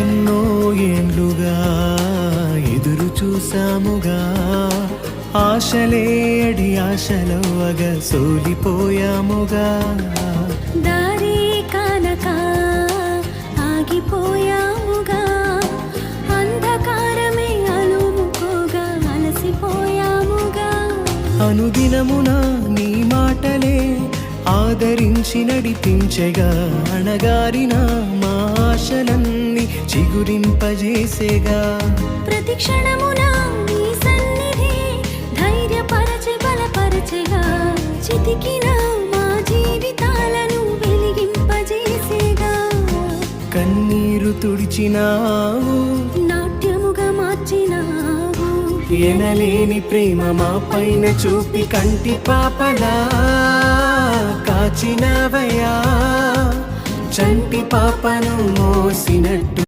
ఎన్నో ఏండ్లుగా ఎదురు చూసాముగా, ఆశలే అడి ఆశలవ్వగా సోలిపోయాముగా. దారి కానక ఆగిపోయాముగా, అంధకారమే అలుముకోగా అలసిపోయాముగా. అనుదినమున నీ మాటలే ఆదరించి నడిపించగా, అణగారిన మా ఆశలన్నీ చిగురింపజేసేగా. ప్రతి క్షణమున నీ సన్నిధి ధైర్యపరచి బలపరచెగా, చితికిన మా జీవితాలను వెలిగింపజేసేగా. కన్నీరు తుడిచినావు, నాట్యముగా మార్చినావు, ఎనలేని ప్రేమ మా పైన చూపి కంటి పాపలా కాచినవయ్యా. చంటి పాపను మోసినట్టు